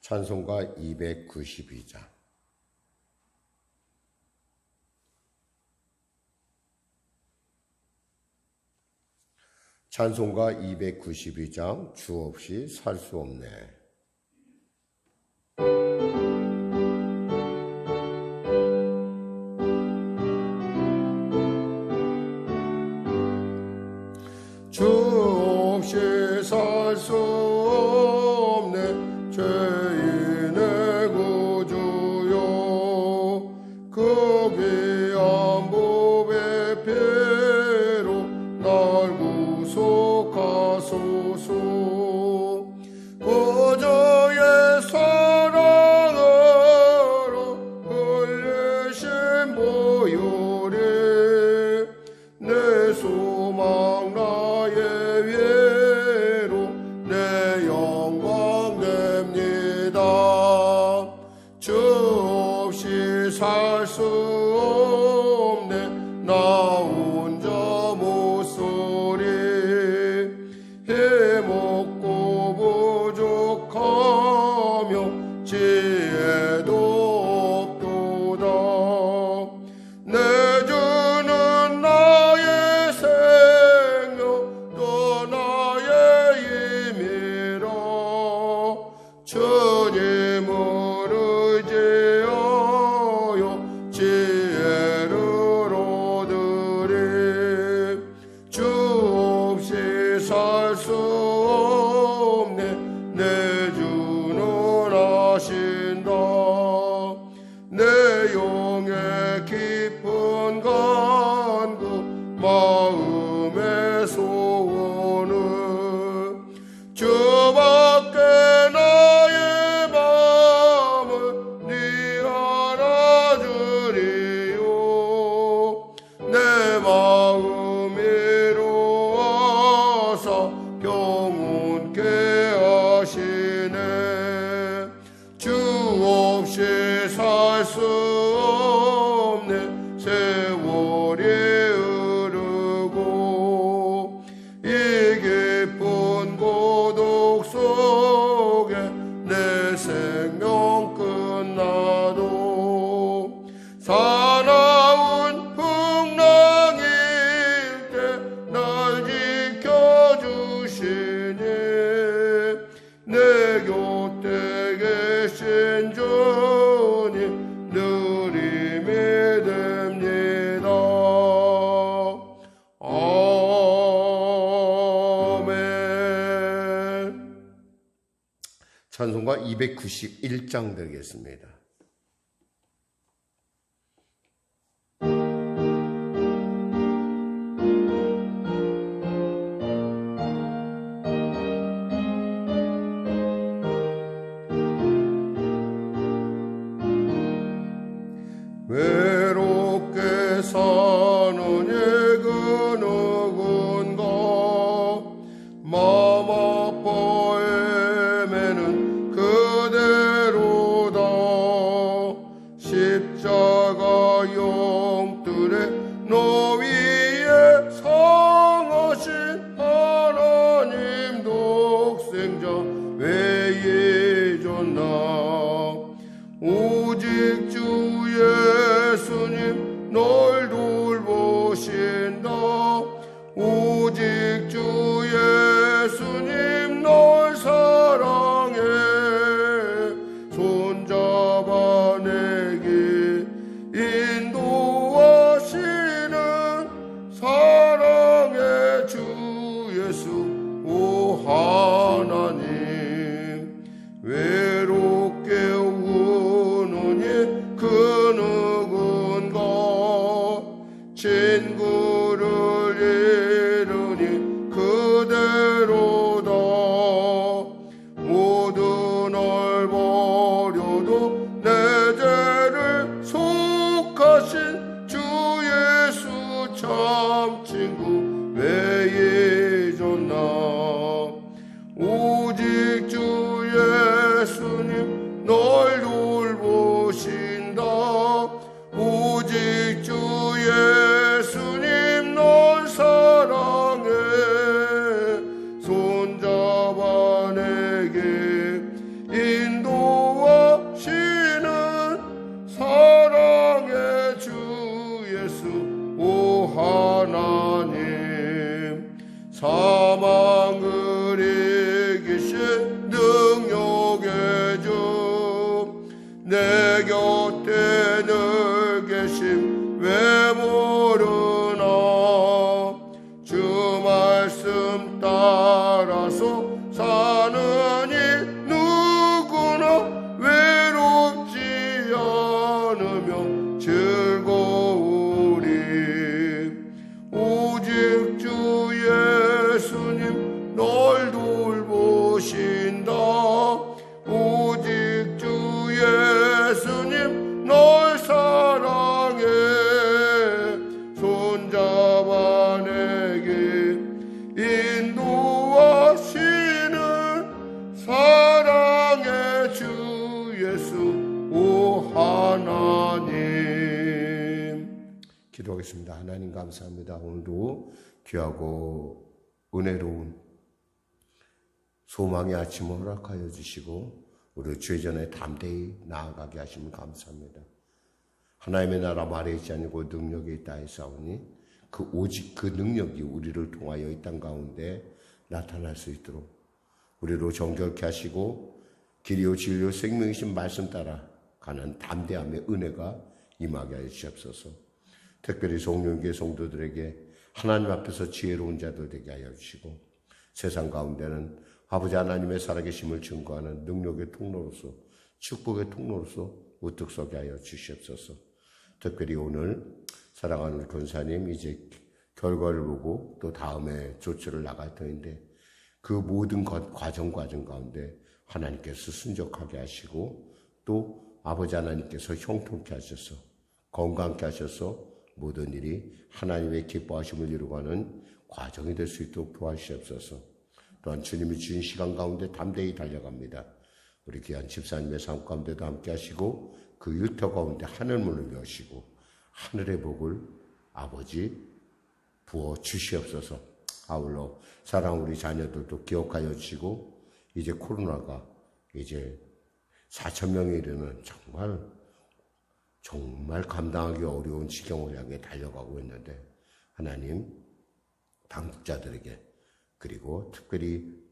찬송가 292장. 찬송가 292장. 주 없이 살 수 없네. 주 없이 살 수 없네. 죄인의 구주요, 그 귀한 보배 피로 날 구속하소서. 그저의 사랑으로 흘리신 보혈이 내 소망 나의 위로 내 영광 됩니다. 주 없이 살 수 없네. 나 혼자 못소리. 힘없고 부족하며 지혜도 없도다. 내 주는 나의 생명 또 나의 힘이라. 주님을 의지하여 지혜를 얻으리. 주 없이 살 수 없네. 내 주는 아신다. 내 영의 깊은 간구 마음의 소원은 주밖에 나의 마음을 네 알아주리요. 내 마음 이루어서 평온케 하시네. 주 없이 살 수 없네. 세월이 흐르고 이 깊은 고독 속에 내 생명 끝나도 사나운 풍랑일 때 날 지켜주시니 내 곁에 계신 주님 늘 힘이 됩니다. 아멘. 찬송가 291장 되겠습니다. 외롭게 사는 그 누군가 마음 아파 헤매는 그대로다. 십자가 영들의 노위에 상하신 하나님 독생자 왜 잊었나. 오직 주 예수님 널 돌보신다. 오직 주 예수님 널 사랑해. 손잡아 내게 인도하시는 사랑의 주 예수. 오 하나님 외롭게 우는 그 누군가 친구를 잃으니 그대로다. 모두 널 버려도 내 죄를 속하신 주 예수 참 친구 왜 잊었나. 오직 주 예수님 널 돌보신다. 오직 주 예수님 널 사랑해. 손잡아 내게 인도 예수 오 하나님. 기도하겠습니다. 하나님 감사합니다. 오늘도 귀하고 은혜로운 소망의 아침을 허락하여 주시고 우리 죄전에 담대히 나아가게 하시면 감사합니다. 하나님의 나라 말에 있지 아니고 능력이 있다 하사오니 오직 그 능력이 우리를 통하여 이 땅 가운데 나타날 수 있도록 우리로 정결케 하시고 길이요 진리요 생명이신 말씀 따라 가는 담대함의 은혜가 임하게 하여 주시옵소서. 특별히 성령교회 성도들에게 하나님 앞에서 지혜로운 자들 되게 하여 주시고 세상 가운데는 아버지 하나님의 살아계심을 증거하는 능력의 통로로서 축복의 통로로서 우뚝 서게 하여 주시옵소서. 특별히 오늘 사랑하는 권사님 이제 결과를 보고 또 다음에 조치를 나갈 터인데 그 모든 과정 가운데 하나님께서 순적하게 하시고 또 아버지 하나님께서 형통케 하셔서 건강케 하셔서 모든 일이 하나님의 기뻐하심을 이루어가는 과정이 될 수 있도록 도와주시옵소서. 또한 주님이 주신 시간 가운데 담대히 달려갑니다. 우리 귀한 집사님의 삶 가운데도 함께 하시고 그 일터 가운데 하늘문을 여시고 하늘의 복을 아버지 부어 주시옵소서. 아울러 사랑 우리 자녀들도 기억하여 주시고 이제 코로나가 이제 4,000명에 이르는 정말 감당하기 어려운 지경을 향해 달려가고 있는데 하나님 당국자들에게 그리고 특별히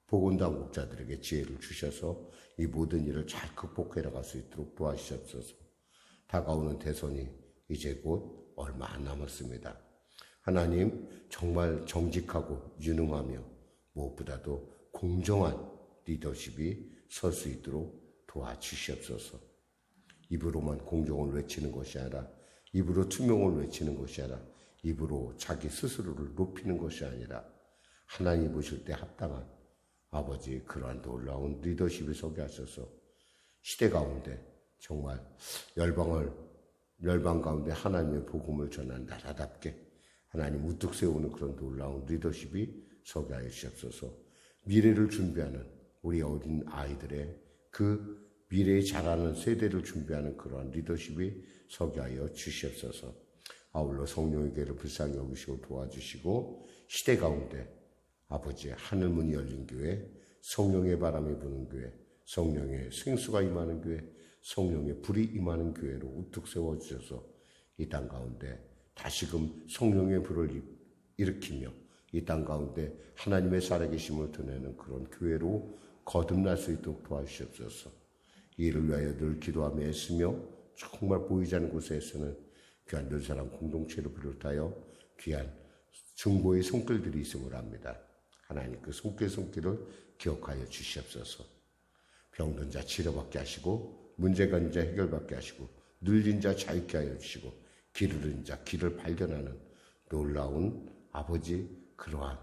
보건당국자들에게 지혜를 주셔서 이 모든 일을 잘 극복해 나갈 수 있도록 도와주시옵소서. 다가오는 대선이 이제 곧 얼마 안 남았습니다. 하나님 정말 정직하고 유능하며 무엇보다도 공정한 리더십이 설 수 있도록 도와주시옵소서. 입으로만 공정을 외치는 것이 아니라 입으로 투명을 외치는 것이 아니라 입으로 자기 스스로를 높이는 것이 아니라 하나님 보실 때 합당한 아버지 그러한 놀라운 리더십을 서게 하셔서 시대 가운데 정말 열방 가운데 하나님의 복음을 전한 나라답게 하나님 우뚝 세우는 그런 놀라운 리더십이 서게 하여 주시옵소서. 미래를 준비하는 우리 어린 아이들의 그 미래에 자라는 세대를 준비하는 그러한 리더십이 서게 하여 주시옵소서. 아울러 성령의 교회를 불쌍히 여기시고 도와주시고 시대 가운데 아버지의 하늘문이 열린 교회, 성령의 바람이 부는 교회, 성령의 생수가 임하는 교회, 성령의 불이 임하는 교회로 우뚝 세워주셔서 이 땅 가운데 다시금 성령의 불을 일으키며 이 땅 가운데 하나님의 살아계심을 드러내는 그런 교회로 거듭날 수 있도록 도와주시옵소서. 이 일을 위하여 늘 기도하며 애쓰며 정말 보이지 않는 곳에서는 귀한 늘사랑 공동체를 비롯하여 귀한 중보의 손길들이 있음을 압니다. 하나님 그 손길을 기억하여 주시옵소서. 병든 자 치료받게 하시고 문제가 있는 자 해결받게 하시고 눌린 자 자유케 하여 주시고 길 잃은 자 길을 발견하는 놀라운 아버지 그러한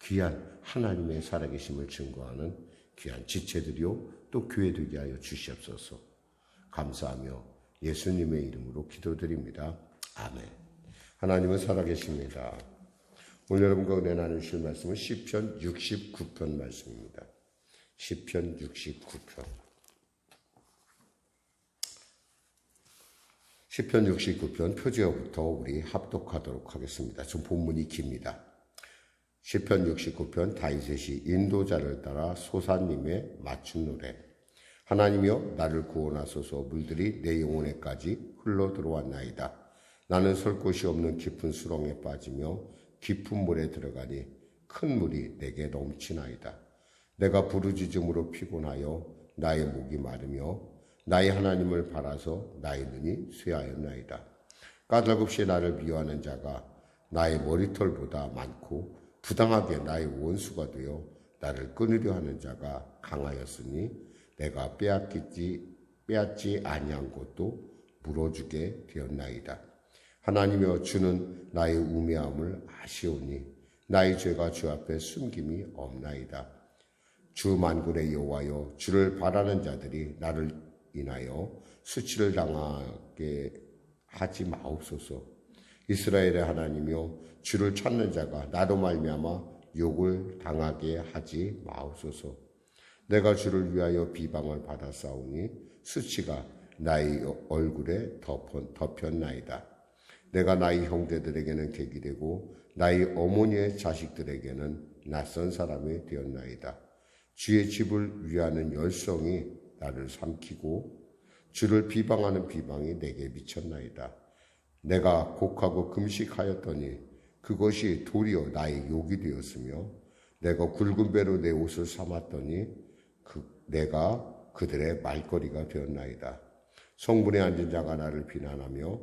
귀한 하나님의 살아계심을 증거하는 귀한 지체들이요 또 교회 되게 하여 주시옵소서. 감사하며 예수님의 이름으로 기도드립니다. 아멘. 하나님은 살아계십니다. 오늘 여러분과 은혜 나누실 말씀은 시편 69편 말씀입니다. 시편 69편. 시편 69편 표제어부터 우리 합독하도록 하겠습니다. 좀 본문이 깁니다. 시편 69편 다윗의 인도자를 따라 소사님의 맞춘 노래. 하나님이여 나를 구원하소서. 물들이 내 영혼에까지 흘러 들어왔나이다. 나는 설 곳이 없는 깊은 수렁에 빠지며 깊은 물에 들어가니 큰 물이 내게 넘치나이다. 내가 부르짖음으로 피곤하여 나의 목이 마르며 나의 하나님을 바라서 나의 눈이 쇠하였나이다. 까닭없이 나를 미워하는 자가 나의 머리털보다 많고 부당하게 나의 원수가 되어 나를 끊으려 하는 자가 강하였으니 내가 빼앗지 아니한 것도 물어주게 되었나이다. 하나님이여 주는 나의 우매함을 아시오니 나의 죄가 주 앞에 숨김이 없나이다. 주 만군의 여호와여 주를 바라는 자들이 나를 인하여 수치를 당하게 하지 마옵소서. 이스라엘의 하나님이여 주를 찾는 자가 나로 말미암아 욕을 당하게 하지 마옵소서. 내가 주를 위하여 비방을 받았사오니 수치가 나의 얼굴에 덮였나이다. 내가 나의 형제들에게는 객이 되고 나의 어머니의 자식들에게는 낯선 사람이 되었나이다. 주의 집을 위하는 열성이 나를 삼키고 주를 비방하는 비방이 내게 미쳤나이다. 내가 곡하고 금식하였더니 그것이 도리어 나의 욕이 되었으며 내가 굵은 배로 내 옷을 삼았더니 내가 그들의 말거리가 되었나이다. 성문에 앉은 자가 나를 비난하며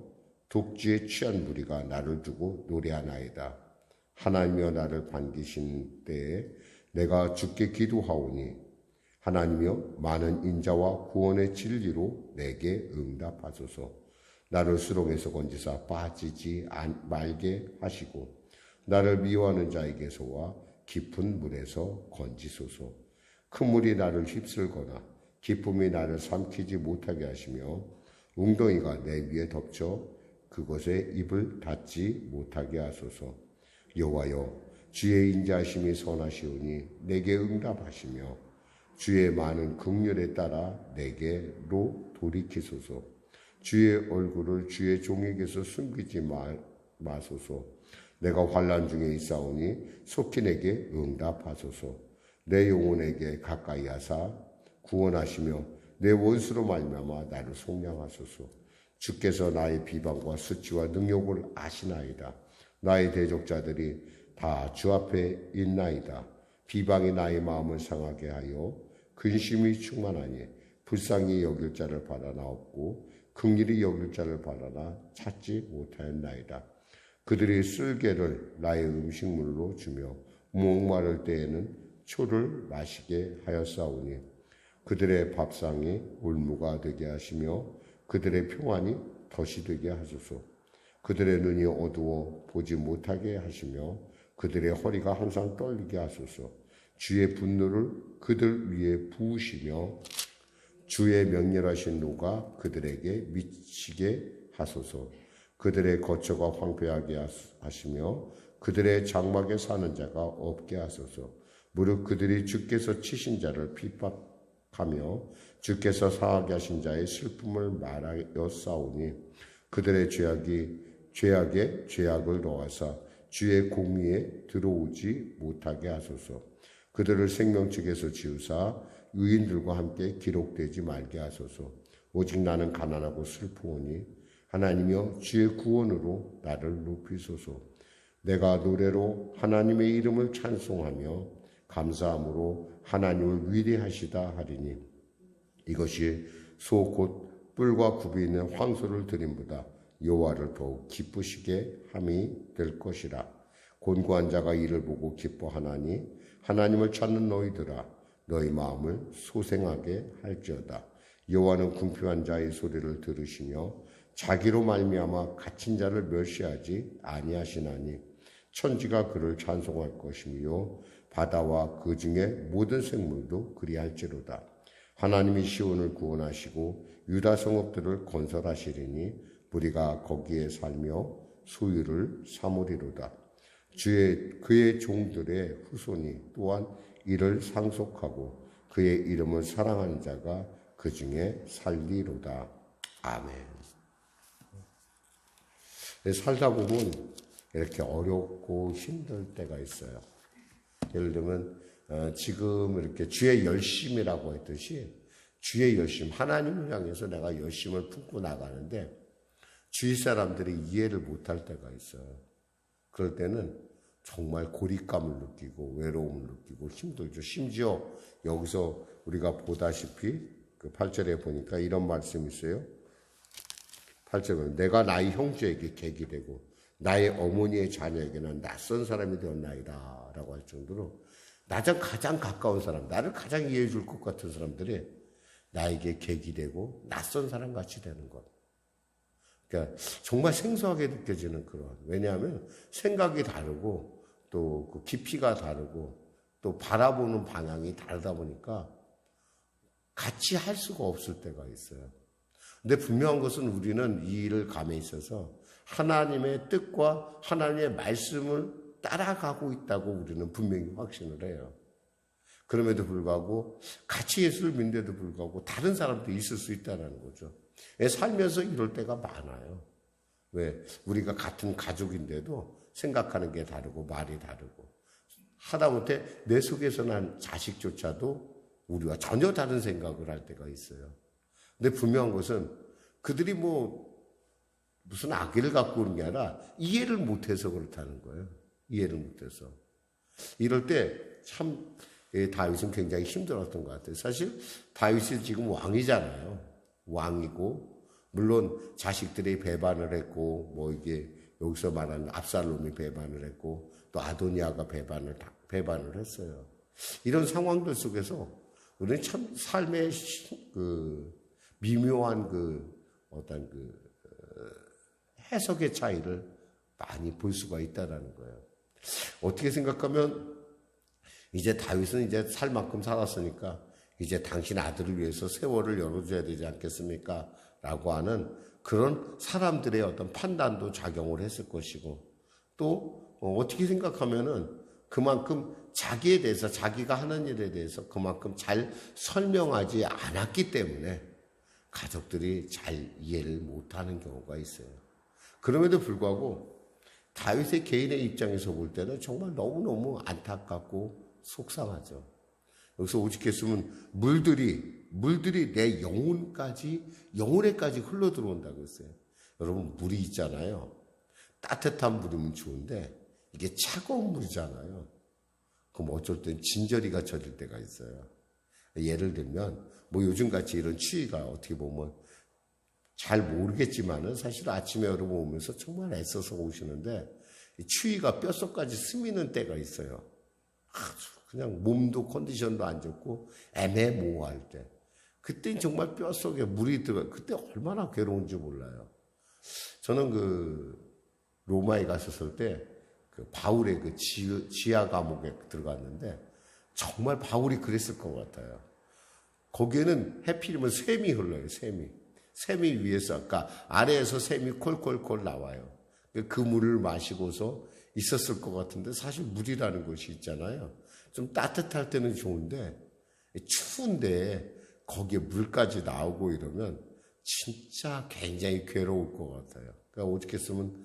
독주에 취한 무리가 나를 두고 노래하나이다. 하나님이여 나를 반기신 때에 내가 주께 기도하오니 하나님이여 많은 인자와 구원의 진리로 내게 응답하소서. 나를 수렁에서 건지사 빠지지 말게 하시고 나를 미워하는 자에게서와 깊은 물에서 건지소서. 큰 물이 나를 휩쓸거나 기쁨이 나를 삼키지 못하게 하시며 웅덩이가 내 위에 덮쳐 그것에 입을 닫지 못하게 하소서. 여호와여 주의 인자하심이 선하시오니 내게 응답하시며 주의 많은 긍휼에 따라 내게로 돌이키소서. 주의 얼굴을 주의 종에게서 숨기지 마소서. 내가 환난 중에 있사오니 속히 내게 응답하소서. 내 영혼에게 가까이 하사 구원하시며 내 원수로 말미암아 나를 속량하소서. 주께서 나의 비방과 수치와 능욕을 아시나이다. 나의 대적자들이 다 주 앞에 있나이다. 비방이 나의 마음을 상하게 하여 근심이 충만하니 불쌍히 여길 자를 바라나 없고 긍휼히 여길 자를 바라나 찾지 못하였나이다. 그들이 쓸개를 나의 음식물로 주며 목마를 때에는 초를 마시게 하였사오니 그들의 밥상이 올무가 되게 하시며 그들의 평안이 덫이 되게 하소서. 그들의 눈이 어두워 보지 못하게 하시며 그들의 허리가 항상 떨리게 하소서. 주의 분노를 그들 위에 부으시며 주의 명렬하신 노가 그들에게 미치게 하소서. 그들의 거처가 황폐하게 하시며 그들의 장막에 사는 자가 없게 하소서. 무릇 그들이 주께서 치신 자를 핍박하며 주께서 상하게 하신 자의 슬픔을 말하여 싸우니 그들의 죄악에 죄악을 더하사 주의 공의에 들어오지 못하게 하소서. 그들을 생명책에서 지우사 의인들과 함께 기록되지 말게 하소서. 오직 나는 가난하고 슬프오니 하나님이여 주의 구원으로 나를 높이소서. 내가 노래로 하나님의 이름을 찬송하며 감사함으로 하나님을 위대하시다 하리니 이것이 소 곧 뿔과 굽이 있는 황소를 드림보다 여호와를 더욱 기쁘시게 함이 될 것이라. 곤고한 자가 이를 보고 기뻐하나니 하나님을 찾는 너희들아 너희 마음을 소생하게 할지어다. 여호와는 궁핍한 자의 소리를 들으시며 자기로 말미암아 갇힌 자를 멸시하지 아니하시나니 천지가 그를 찬송할 것이며 바다와 그 중에 모든 생물도 그리할지로다. 하나님이 시온을 구원하시고 유다 성읍들을 건설하시리니 무리가 거기에 살며 소유를 삼으리로다. 그의 종들의 후손이 또한 이를 상속하고 그의 이름을 사랑하는 자가 그 중에 살리로다. 아멘. 살다 보면 이렇게 어렵고 힘들 때가 있어요. 예를 들면 지금 이렇게 주의 열심이라고 했듯이 주의 열심, 하나님을 향해서 내가 열심을 품고 나가는데 주위 사람들이 이해를 못할 때가 있어요. 그럴 때는 정말 고립감을 느끼고 외로움을 느끼고 힘들죠. 심지어 여기서 우리가 보다시피 그 8절에 보니까 이런 말씀이 있어요. 8절에 내가 나의 형제에게 객이 되고 나의 어머니의 자녀에게는 낯선 사람이 되었나이다 라고 할 정도로 나랑 가장 가까운 사람, 나를 가장 이해해 줄 것 같은 사람들이 나에게 객이 되고 낯선 사람 같이 되는 것. 그러니까 정말 생소하게 느껴지는 그런. 왜냐하면 생각이 다르고 또 그 깊이가 다르고 또 바라보는 방향이 다르다 보니까 같이 할 수가 없을 때가 있어요. 근데 분명한 것은 우리는 이 일을 감에 있어서 하나님의 뜻과 하나님의 말씀을 따라가고 있다고 우리는 분명히 확신을 해요. 그럼에도 불구하고 같이 예수를 믿는데도 불구하고 다른 사람도 있을 수 있다는 거죠. 살면서 이럴 때가 많아요. 왜? 우리가 같은 가족인데도 생각하는 게 다르고 말이 다르고 하다못해 내 속에서 난 자식조차도 우리와 전혀 다른 생각을 할 때가 있어요. 근데 분명한 것은 그들이 무슨 악의를 갖고 오는 게 아니라 이해를 못해서 그렇다는 거예요. 이해를 못해서. 이럴 때 참 다윗은 굉장히 힘들었던 것 같아요. 사실 다윗이 지금 왕이잖아요. 왕이고 물론 자식들이 배반을 했고 이게 여기서 말하는 압살롬이 배반을 했고 또 아도니아가 배반을 했어요. 이런 상황들 속에서 우리는 참 삶의 미묘한 어떤 해석의 차이를 많이 볼 수가 있다라는 거예요. 어떻게 생각하면 이제 다윗은 이제 살 만큼 살았으니까 이제 당신 아들을 위해서 세월을 열어줘야 되지 않겠습니까? 라고 하는 그런 사람들의 어떤 판단도 작용을 했을 것이고 또 어떻게 생각하면은 그만큼 자기에 대해서 자기가 하는 일에 대해서 그만큼 잘 설명하지 않았기 때문에 가족들이 잘 이해를 못하는 경우가 있어요. 그럼에도 불구하고 다윗의 개인의 입장에서 볼 때는 정말 너무너무 안타깝고 속상하죠. 여기서 오직했으면 물들이 내 영혼에까지 흘러 들어온다고 했어요. 여러분, 물이 있잖아요. 따뜻한 물이면 좋은데 이게 차가운 물이잖아요. 그럼 어쩔 땐 진저리가 젖을 때가 있어요. 예를 들면 요즘같이 이런 추위가 어떻게 보면 잘 모르겠지만은 사실 아침에 여러분 오면서 정말 애써서 오시는데 이 추위가 뼛속까지 스미는 때가 있어요. 그냥 몸도 컨디션도 안 좋고 애매모호할 때. 그때 정말 뼛속에 물이 들어가. 그때 얼마나 괴로운지 몰라요. 저는 로마에 갔었을 때 바울의 지하 감옥에 들어갔는데 정말 바울이 그랬을 것 같아요. 거기에는 해필이면 샘이 흘러요. 샘이 위에서 아래에서 샘이 콜콜콜 나와요. 그 물을 마시고서 있었을 것 같은데 사실 물이라는 것이 있잖아요. 좀 따뜻할 때는 좋은데 추운데 거기에 물까지 나오고 이러면 진짜 굉장히 괴로울 것 같아요. 그러니까 어떻게 쓰면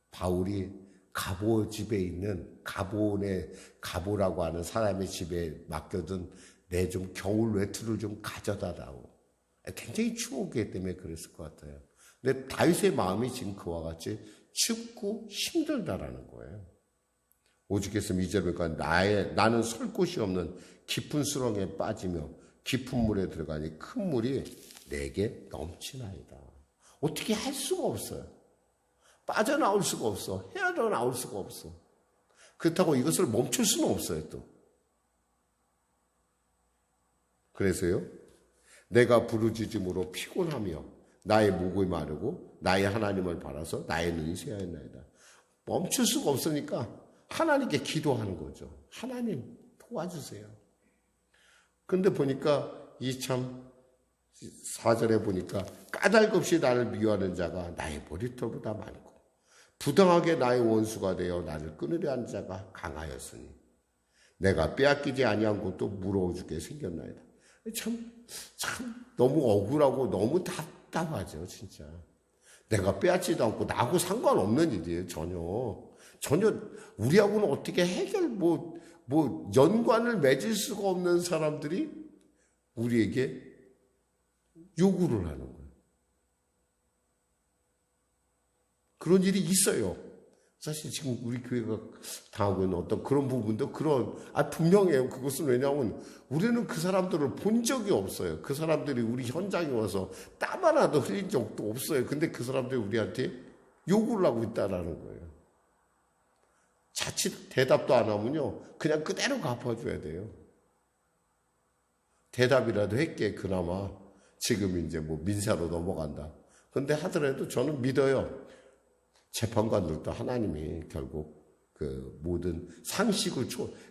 바울이 가보 집에 있는 가보라고 하는 사람의 집에 맡겨둔 내 좀 겨울 외투를 좀 가져다 다오. 굉장히 추웠기 때문에 그랬을 것 같아요. 근데 다윗의 마음이 지금 그와 같이 춥고 힘들다라는 거예요. 오직했으면 이제부터 나는 설 곳이 없는 깊은 수렁에 빠지며 깊은 물에 들어가니 큰 물이 내게 넘치나이다. 어떻게 할 수가 없어요. 빠져나올 수가 없어. 헤어나올 수가 없어. 그렇다고 이것을 멈출 수는 없어요, 또. 그래서요, 내가 부르짖음으로 피곤하며 나의 목이 마르고 나의 하나님을 바라서 나의 눈이 쇠하였나이다. 멈출 수가 없으니까 하나님께 기도하는 거죠. 하나님 도와주세요. 근데 보니까 이 참 4절에 보니까 까닭없이 나를 미워하는 자가 나의 머리털보다 많고 부당하게 나의 원수가 되어 나를 끊으려 하는 자가 강하였으니 내가 빼앗기지 아니한 것도 물어 주게 생겼나이다. 참 너무 억울하고 너무 답답하죠, 진짜. 내가 빼앗지도 않고 나하고 상관없는 일이에요, 전혀 우리하고는 어떻게 연관을 맺을 수가 없는 사람들이 우리에게 요구를 하는 거예요. 그런 일이 있어요. 사실 지금 우리 교회가 당하고 있는 어떤 그런 부분도 분명해요. 그것은 왜냐하면 우리는 그 사람들을 본 적이 없어요. 그 사람들이 우리 현장에 와서 땀 하나도 흘린 적도 없어요. 근데 그 사람들이 우리한테 요구를 하고 있다라는 거예요. 자칫 대답도 안 하면요, 그냥 그대로 갚아줘야 돼요. 대답이라도 했기에 그나마 지금 이제 민사로 넘어간다. 근데 하더라도 저는 믿어요. 재판관들도 하나님이 결국 그 모든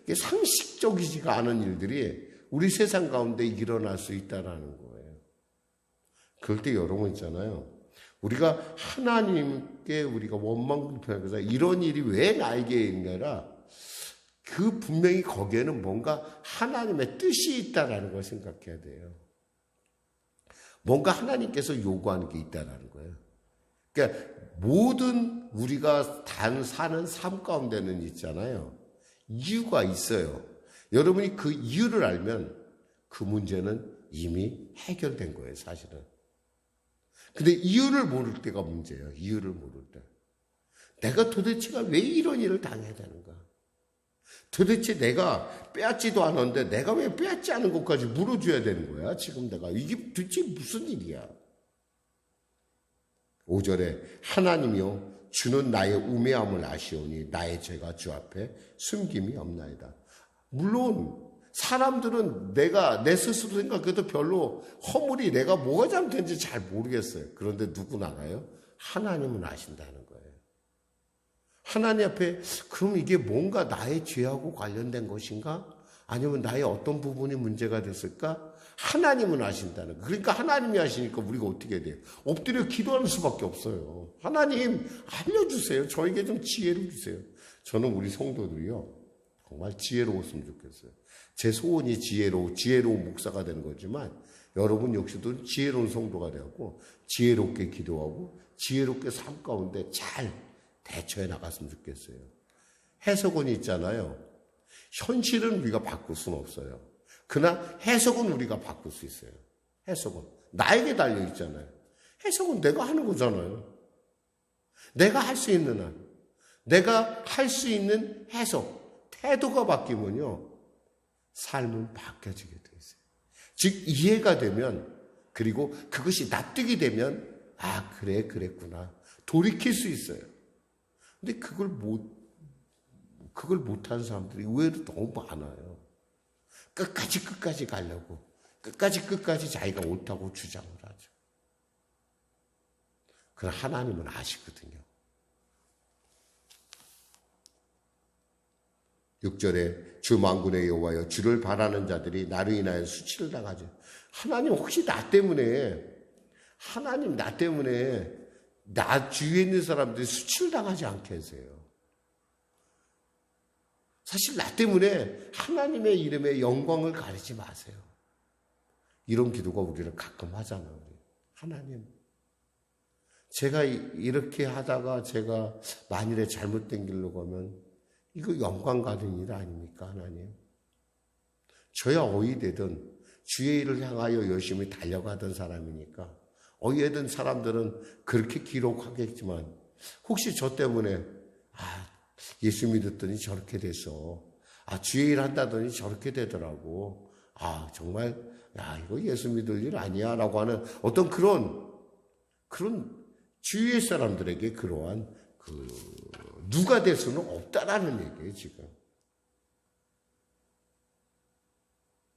이게 상식적이지가 않은 일들이 우리 세상 가운데 일어날 수 있다라는 거예요. 그럴 때 여러분 있잖아요. 우리가 하나님께 우리가 원망 불평해서 이런 일이 왜 나에게 있냐라 그 분명히 거기에는 뭔가 하나님의 뜻이 있다라는 걸 생각해야 돼요. 뭔가 하나님께서 요구하는 게 있다라는 거예요. 그러니까 모든 우리가 사는 삶 가운데는 있잖아요. 이유가 있어요. 여러분이 그 이유를 알면 그 문제는 이미 해결된 거예요, 사실은. 근데 이유를 모를 때가 문제예요. 이유를 모를 때. 내가 도대체가 왜 이런 일을 당해야 되는가? 도대체 내가 빼앗지도 않았는데 내가 왜 빼앗지 않은 것까지 물어줘야 되는 거야? 지금 내가. 이게 도대체 무슨 일이야? 5절에 하나님이요 주는 나의 우매함을 아시오니 나의 죄가 주 앞에 숨김이 없나이다. 물론 사람들은 내가 내 스스로 생각해도 별로 허물이 내가 뭐가 잘못된지 잘 모르겠어요. 그런데 누구나 알아요? 하나님은 아신다는 거예요. 하나님 앞에 그럼 이게 뭔가 나의 죄하고 관련된 것인가? 아니면 나의 어떤 부분이 문제가 됐을까? 하나님은 아신다는 거예요. 그러니까 하나님이 아시니까 우리가 어떻게 해야 돼요? 엎드려 기도하는 수밖에 없어요. 하나님 알려주세요. 저에게 좀 지혜를 주세요. 저는 우리 성도들이요 정말 지혜로웠으면 좋겠어요. 제 소원이 지혜로운 목사가 되는 거지만 여러분 역시도 지혜로운 성도가 되었고 지혜롭게 기도하고 지혜롭게 삶 가운데 잘 대처해 나갔으면 좋겠어요. 해석원이 있잖아요. 현실은 우리가 바꿀 수는 없어요. 그러나 해석은 우리가 바꿀 수 있어요. 해석은 나에게 달려 있잖아요. 해석은 내가 하는 거잖아요. 내가 할 수 있는 한, 내가 할 수 있는 해석, 태도가 바뀌면요 삶은 바뀌어지게 돼 있어요. 즉 이해가 되면 그리고 그것이 납득이 되면 아 그래 그랬구나 돌이킬 수 있어요. 근데 그걸 못하는 사람들이 의외로 너무 많아요. 끝까지 가려고 끝까지 자기가 옳다고 주장을 하죠. 그러나 하나님은 아시거든요. 6절에 주 만군의 여호와여 주를 바라는 자들이 나로 인하여 수치를 당하죠. 하나님 혹시 나 때문에 나 주위에 있는 사람들이 수치를 당하지 않게 하세요. 사실 나 때문에 하나님의 이름에 영광을 가리지 마세요. 이런 기도가 우리는 가끔 하잖아요. 하나님, 제가 이렇게 하다가 제가 만일에 잘못된 길로 가면 이거 영광 가는 일 아닙니까, 하나님? 저야 어이되든 주의 일을 향하여 열심히 달려가던 사람이니까 어이되든 사람들은 그렇게 기록하겠지만 혹시 저 때문에 예수 믿었더니 저렇게 됐어. 주의 일 한다더니 저렇게 되더라고. 정말 이거 예수 믿을 일 아니야 라고 하는 어떤 그런 주위의 사람들에게 그러한 누가 될 수는 없다라는 얘기예요, 지금.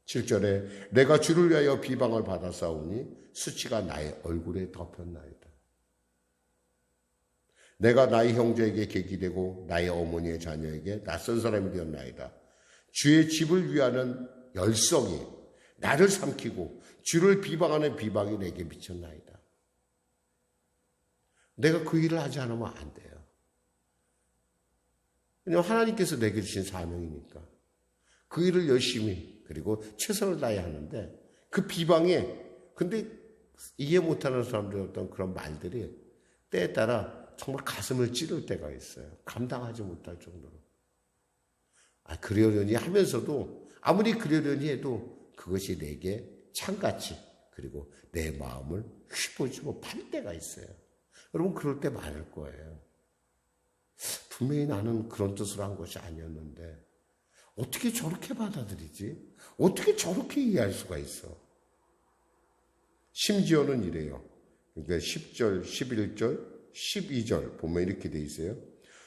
7절에 내가 주를 위하여 비방을 받았사오니 수치가 나의 얼굴에 덮였나이다. 내가 나의 형제에게 객이 되고 나의 어머니의 자녀에게 낯선 사람이 되었나이다. 주의 집을 위하는 열성이 나를 삼키고 주를 비방하는 비방이 내게 미쳤나이다. 내가 그 일을 하지 않으면 안 돼요. 왜냐하면 하나님께서 내게 주신 사명이니까. 그 일을 열심히 그리고 최선을 다해야 하는데 그 비방에 근데 이해 못하는 사람들의 어떤 그런 말들이 때에 따라 정말 가슴을 찌를 때가 있어요. 감당하지 못할 정도로. 그러려니 하면서도 아무리 그러려니 해도 그것이 내게 창같이 그리고 내 마음을 휘몰지고 팔 때가 있어요. 여러분 그럴 때 많을 거예요. 분명히 나는 그런 뜻으로 한 것이 아니었는데 어떻게 저렇게 받아들이지? 어떻게 저렇게 이해할 수가 있어? 심지어는 이래요. 그러니까 10절, 11절, 12절 보면 이렇게 돼 있어요.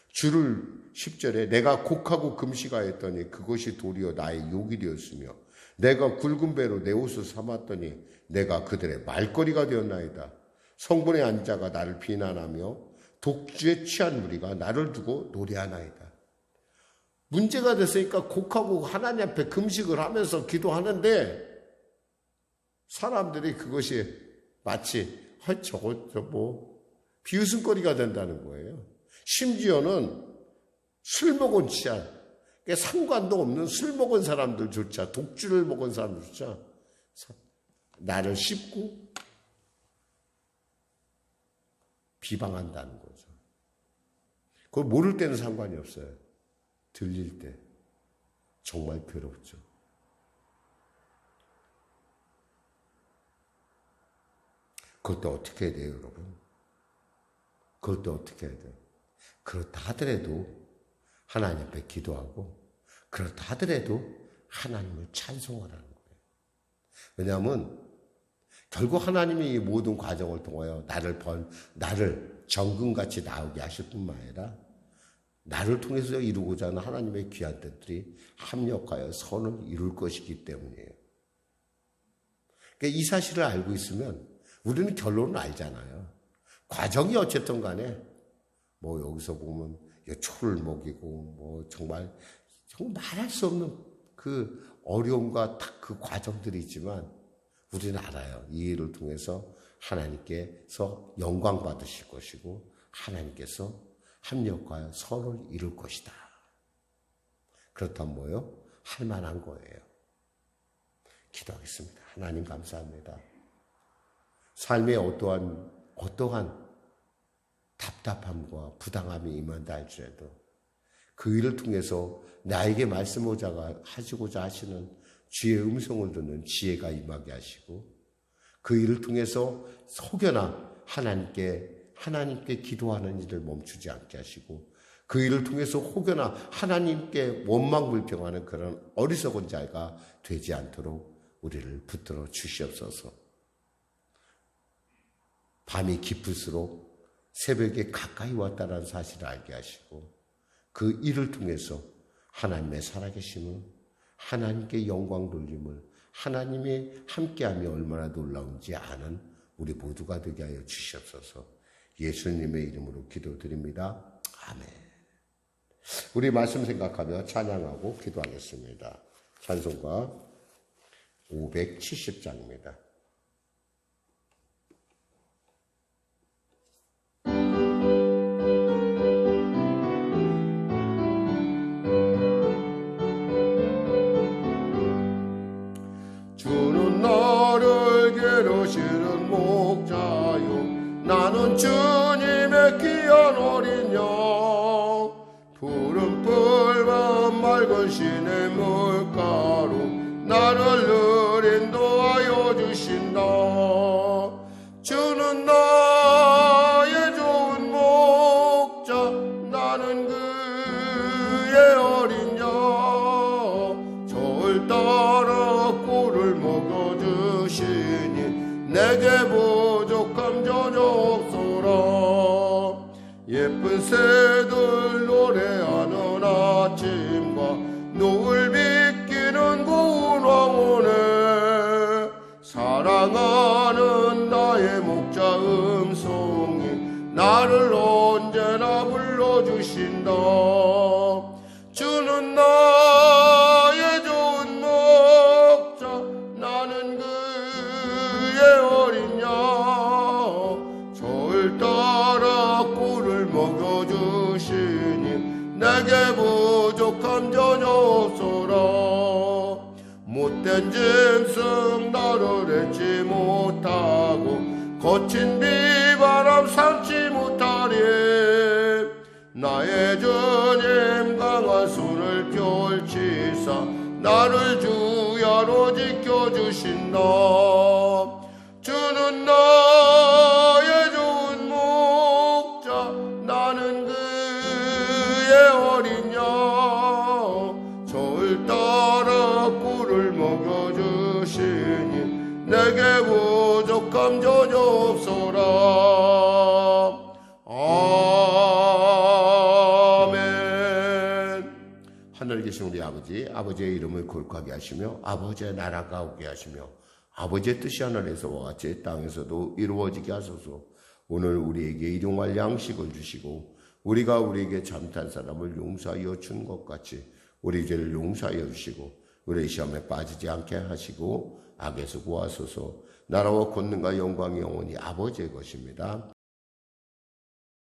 주를 10절에 내가 곡하고 금식하였더니 그것이 도리어 나의 욕이 되었으며 내가 굵은 배로 내 옷을 삼았더니 내가 그들의 말거리가 되었나이다. 성분의 안자가 나를 비난하며 독주에 취한 무리가 나를 두고 노래하나이다. 문제가 됐으니까 곡하고 하나님 앞에 금식을 하면서 기도하는데 사람들이 그것이 마치 저거 비웃음거리가 된다는 거예요. 심지어는 술 먹은 취한 상관도 없는 술 먹은 사람들조차, 독주를 먹은 사람들조차 나를 씹고 비방한다는 거죠. 그걸 모를 때는 상관이 없어요. 들릴 때 정말 괴롭죠. 그것도 어떻게 해야 돼요, 여러분? 그것도 어떻게 해야 돼요? 그렇다 하더라도 하나님 앞에 기도하고, 그렇다 하더라도 하나님을 찬송하라는 거예요. 왜냐하면 결국 하나님이 이 모든 과정을 통하여 나를 정금같이 나오게 하실 뿐만 아니라 나를 통해서 이루고자 하는 하나님의 귀한 뜻들이 합력하여 선을 이룰 것이기 때문이에요. 그러니까 이 사실을 알고 있으면 우리는 결론을 알잖아요. 과정이 어쨌든 간에 뭐 여기서 보면 초를 먹이고 뭐 정말 말할 수 없는 그 어려움과 딱 그 과정들이 있지만 우리는 알아요. 이 일을 통해서 하나님께서 영광 받으실 것이고 하나님께서 합력하여 선을 이룰 것이다. 그렇다면 뭐요? 할 만한 거예요. 기도하겠습니다. 하나님 감사합니다. 삶에 어떠한 답답함과 부당함이 임한다 할지라도 그 일을 통해서 나에게 하시고자 하시는 주의 음성을 듣는 지혜가 임하게 하시고 그 일을 통해서 혹여나 하나님께 기도하는 일을 멈추지 않게 하시고 그 일을 통해서 혹여나 하나님께 원망불평하는 그런 어리석은 자가 되지 않도록 우리를 붙들어 주시옵소서. 밤이 깊을수록 새벽에 가까이 왔다는 사실을 알게 하시고 그 일을 통해서 하나님의 살아계심을, 하나님께 영광 돌림을, 하나님의 함께함이 얼마나 놀라운지 아는 우리 모두가 되게 하여 주시옵소서. 예수님의 이름으로 기도드립니다. 아멘. 우리 말씀 생각하며 찬양하고 기도하겠습니다. 찬송가 570장입니다. 주는 나를 기르시는 목자요 나는 주님의 귀한 어린 양 푸른 뿔만 맑은 시내 물가로 나를 늘 인도하여 주신다. 주는 나의 좋은 목자 나는 그의 어린 양 저를 따라 꿀을 먹여주시니 내게 부족함 전혀 없소라. 예쁜 새들 노래하는 아침과 노을 비끼는 고운 황혼에 사랑하는 나의 목자 음성이 나를 언제나 불러주신다. 주는 나의 좋은 목자 나는 그의 어린 양 저를 따라 꿀을 먹여주시니 내게 부족함 전혀 없소라. 못된 짐승 나를 잊지 못하고 거친 비바람 삼지 못하리. 나의 주님 강한 손을 펼치사 나를 주야로 지켜주신다. 주는 나의 좋은 목자 나는 그의 어린 양 저를 따라 꿀을 먹여주시니 내게 부족함 전혀 없소라. 아멘. 하늘에 계신 우리 아버지의 이름을 거룩하게 하시며 아버지의 나라가 오게 하시며 아버지의 뜻이 하늘에서와 같이 땅에서도 이루어지게 하소서. 오늘 우리에게 일용할 양식을 주시고 우리가 우리에게 잘못한 사람을 용서하여 준 것 같이 우리 죄를 용서하여 주시고 우리 시험에 빠지지 않게 하시고 악에서 구하소서. 나라와 권능과 영광이 영원히 아버지의 것입니다.